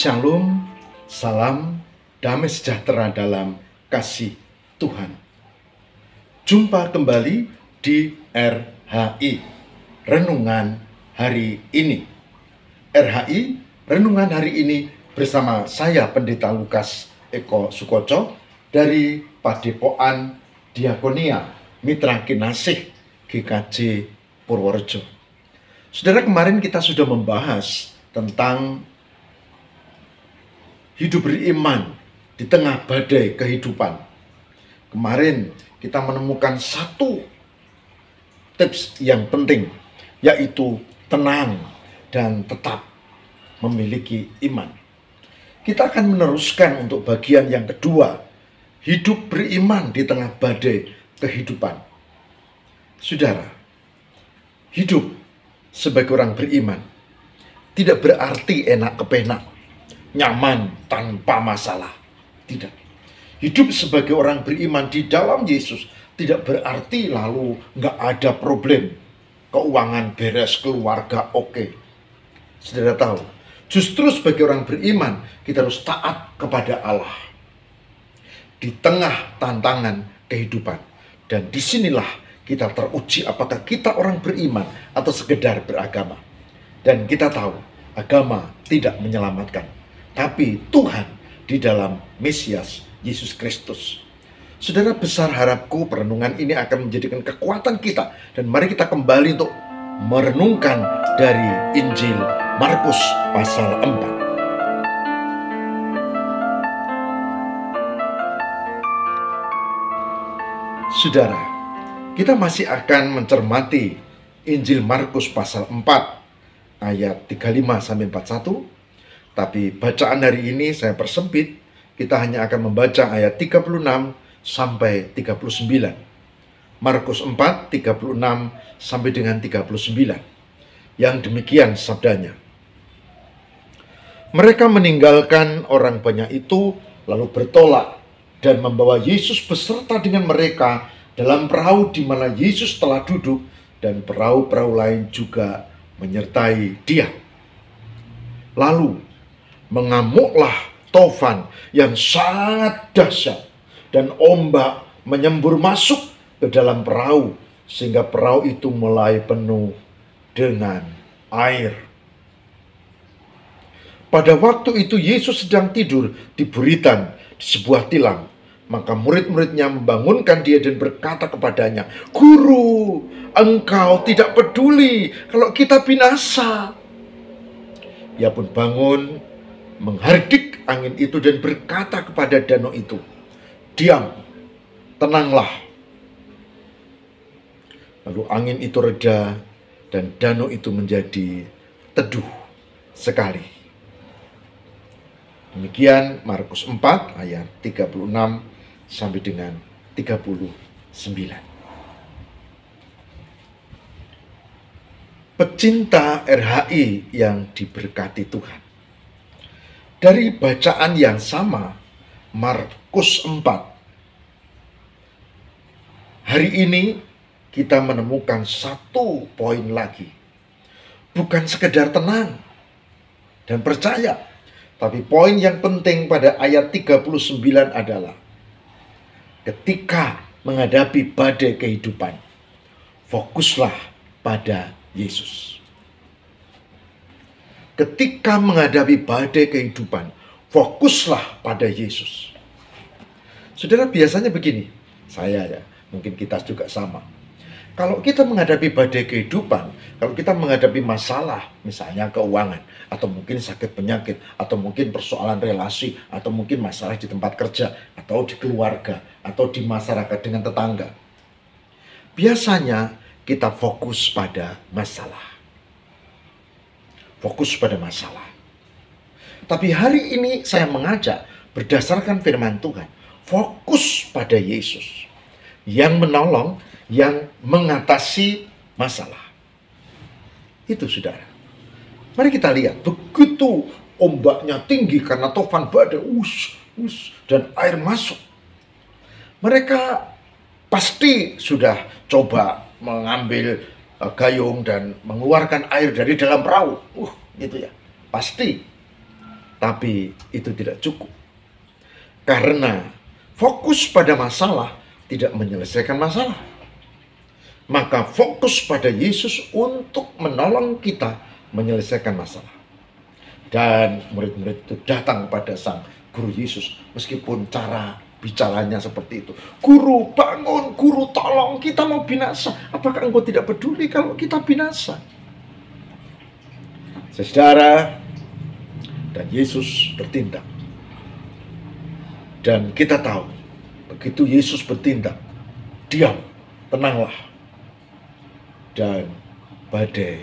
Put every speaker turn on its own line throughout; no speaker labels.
Shalom, salam, damai sejahtera dalam kasih Tuhan. Jumpa kembali di RHI, Renungan Hari Ini. RHI, Renungan Hari Ini bersama saya Pendeta Lukas Eko Sukoco dari Padepokan Diakonia Mitra Kinasih GKJ Purworejo. Saudara, kemarin kita sudah membahas tentang hidup beriman di tengah badai kehidupan. Kemarin kita menemukan satu tips yang penting, yaitu tenang dan tetap memiliki iman. Kita akan meneruskan untuk bagian yang kedua, hidup beriman di tengah badai kehidupan. Saudara, hidup sebagai orang beriman tidak berarti enak kepenak, nyaman tanpa masalah. Tidak. Hidup sebagai orang beriman di dalam Yesus tidak berarti lalu nggak ada problem. Keuangan beres, keluarga oke. Saudara tahu, justru sebagai orang beriman kita harus taat kepada Allah di tengah tantangan kehidupan. Dan disinilah kita teruji apakah kita orang beriman atau sekedar beragama. Dan kita tahu agama tidak menyelamatkan, tapi Tuhan di dalam Mesias Yesus Kristus. Saudara, besar harapku perenungan ini akan menjadikan kekuatan kita. Dan mari kita kembali untuk merenungkan dari Injil Markus pasal 4. Saudara, kita masih akan mencermati Injil Markus pasal 4 ayat 35-41. Tapi bacaan hari ini saya persempit, kita hanya akan membaca ayat 36 sampai 39. Markus 4, 36 sampai dengan 39. Yang demikian sabdanya. Mereka meninggalkan orang banyak itu, lalu bertolak dan membawa Yesus beserta dengan mereka dalam perahu di mana Yesus telah duduk, dan perahu-perahu lain juga menyertai dia. Lalu mengamuklah tofan yang sangat dahsyat, dan ombak menyembur masuk ke dalam perahu, sehingga perahu itu mulai penuh dengan air. Pada waktu itu Yesus sedang tidur di buritan di sebuah tilam. Maka murid-muridnya membangunkan dia dan berkata kepadanya, "Guru, engkau tidak peduli kalau kita binasa." Ia pun bangun, menghardik angin itu dan berkata kepada danau itu, "Diam, tenanglah." Lalu angin itu reda dan danau itu menjadi teduh sekali. Demikian Markus 4 ayat 36 sampai dengan 39. Pecinta RHI yang diberkati Tuhan. Dari bacaan yang sama, Markus 4. Hari ini kita menemukan satu poin lagi. Bukan sekedar tenang dan percaya, tapi poin yang penting pada ayat 39 adalah ketika menghadapi badai kehidupan, fokuslah pada Yesus. Ketika menghadapi badai kehidupan, fokuslah pada Yesus. Saudara, biasanya begini, mungkin kita juga sama. Kalau kita menghadapi badai kehidupan, kalau kita menghadapi masalah, misalnya keuangan, atau mungkin sakit penyakit, atau mungkin persoalan relasi, atau mungkin masalah di tempat kerja, atau di keluarga, atau di masyarakat dengan tetangga. Biasanya kita fokus pada masalah. Fokus pada masalah. Tapi hari ini saya mengajak berdasarkan firman Tuhan, fokus pada Yesus yang menolong, yang mengatasi masalah. Itu saudara. Mari kita lihat, begitu ombaknya tinggi karena tofan badai, dan air masuk. Mereka pasti sudah coba mengambil gayung dan mengeluarkan air dari dalam perahu. Gitu ya. Pasti. Tapi itu tidak cukup. Karena fokus pada masalah tidak menyelesaikan masalah. Maka fokus pada Yesus untuk menolong kita menyelesaikan masalah. Dan murid-murid itu datang pada sang guru Yesus, meskipun cara bicaranya seperti itu. Guru bangun, guru tolong, kita mau binasa. Apakah engkau tidak peduli kalau kita binasa? Saudara, dan Yesus bertindak. Dan kita tahu, begitu Yesus bertindak, diam, tenanglah. Dan badai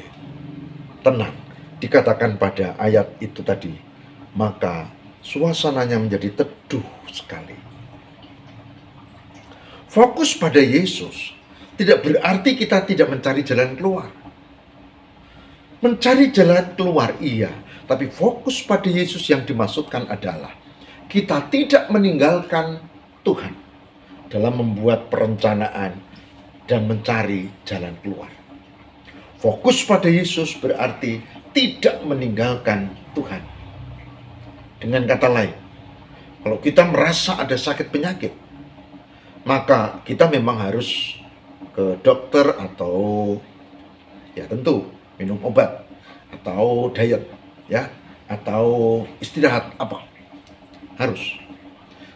tenang. Dikatakan pada ayat itu tadi, maka suasananya menjadi teduh sekali. Fokus pada Yesus tidak berarti kita tidak mencari jalan keluar. Mencari jalan keluar iya, tapi fokus pada Yesus yang dimaksudkan adalah kita tidak meninggalkan Tuhan dalam membuat perencanaan dan mencari jalan keluar. Fokus pada Yesus berarti tidak meninggalkan Tuhan. Dengan kata lain, kalau kita merasa ada sakit penyakit, maka kita memang harus ke dokter atau ya tentu minum obat atau diet ya atau istirahat apa harus.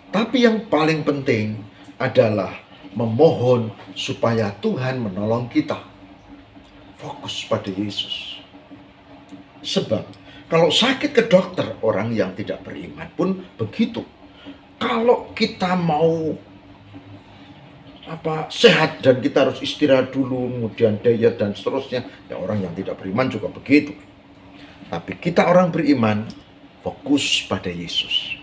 Tapi yang paling penting adalah memohon supaya Tuhan menolong kita. Fokus pada Yesus. Sebab kalau sakit ke dokter, orang yang tidak beriman pun begitu. Kalau kita mau sehat dan kita harus istirahat dulu, kemudian diet dan seterusnya, ya orang yang tidak beriman juga begitu. Tapi kita orang beriman fokus pada Yesus.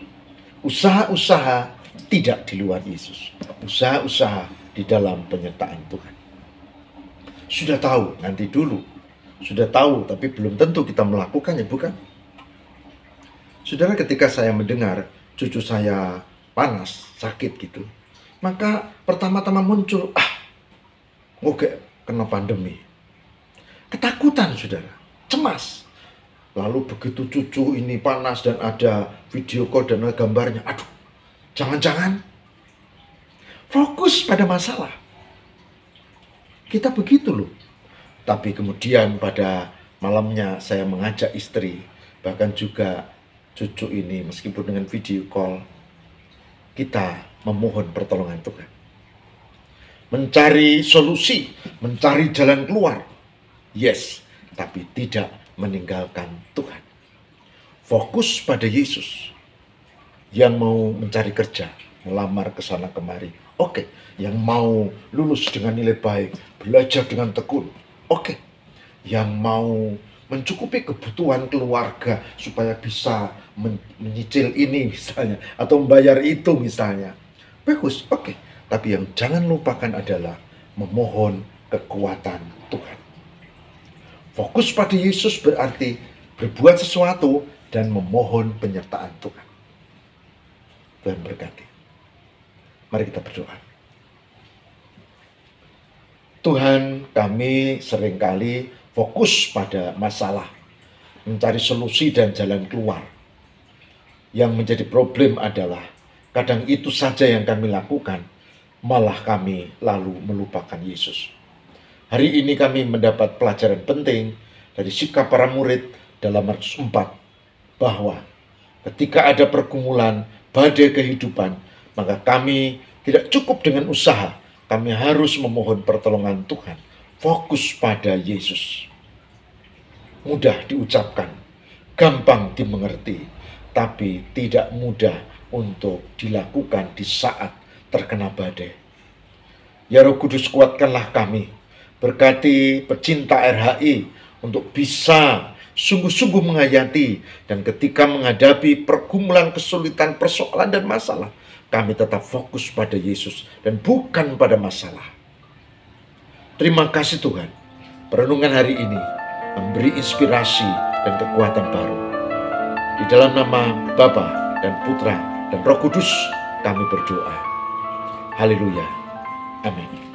Usaha-usaha tidak di luar Yesus. Usaha-usaha di dalam penyertaan Tuhan. Sudah tahu, nanti dulu. Sudah tahu, tapi belum tentu kita melakukannya, bukan? Saudara, ketika saya mendengar cucu saya panas, sakit gitu, maka pertama-tama muncul, oke, kena pandemi. Ketakutan, saudara, cemas. Lalu begitu cucu ini panas dan ada video call dan ada gambarnya, aduh, jangan-jangan fokus pada masalah. Kita begitu loh. Tapi kemudian pada malamnya saya mengajak istri, bahkan juga cucu ini meskipun dengan video call, kita memohon pertolongan Tuhan. Mencari solusi, mencari jalan keluar. Yes, tapi tidak meninggalkan Tuhan. Fokus pada Yesus. Yang mau mencari kerja, melamar ke sana kemari. Oke, yang mau lulus dengan nilai baik, belajar dengan tekun. Oke, yang mau mencukupi kebutuhan keluarga supaya bisa menyicil ini misalnya, atau membayar itu misalnya. Bagus, oke. Tapi yang jangan lupakan adalah memohon kekuatan Tuhan. Fokus pada Yesus berarti berbuat sesuatu dan memohon penyertaan Tuhan. Tuhan berkati. Mari kita berdoa. Tuhan, kami seringkali fokus pada masalah, mencari solusi dan jalan keluar. Yang menjadi problem adalah kadang itu saja yang kami lakukan, malah kami lalu melupakan Yesus. Hari ini kami mendapat pelajaran penting dari sikap para murid dalam Markus 4, bahwa ketika ada pergumulan, badai kehidupan, maka kami tidak cukup dengan usaha. Kami harus memohon pertolongan Tuhan. Fokus pada Yesus. Mudah diucapkan, gampang dimengerti, tapi tidak mudah untuk dilakukan di saat terkena badai. Ya Roh Kudus, kuatkanlah kami. Berkati pecinta RHI untuk bisa sungguh-sungguh menghayati, dan ketika menghadapi pergumulan, kesulitan, persoalan dan masalah, kami tetap fokus pada Yesus dan bukan pada masalah. Terima kasih Tuhan. Perenungan hari ini memberi inspirasi dan kekuatan baru. Di dalam nama Bapa dan Putra dan Roh Kudus kami berdoa. Haleluya. Amin.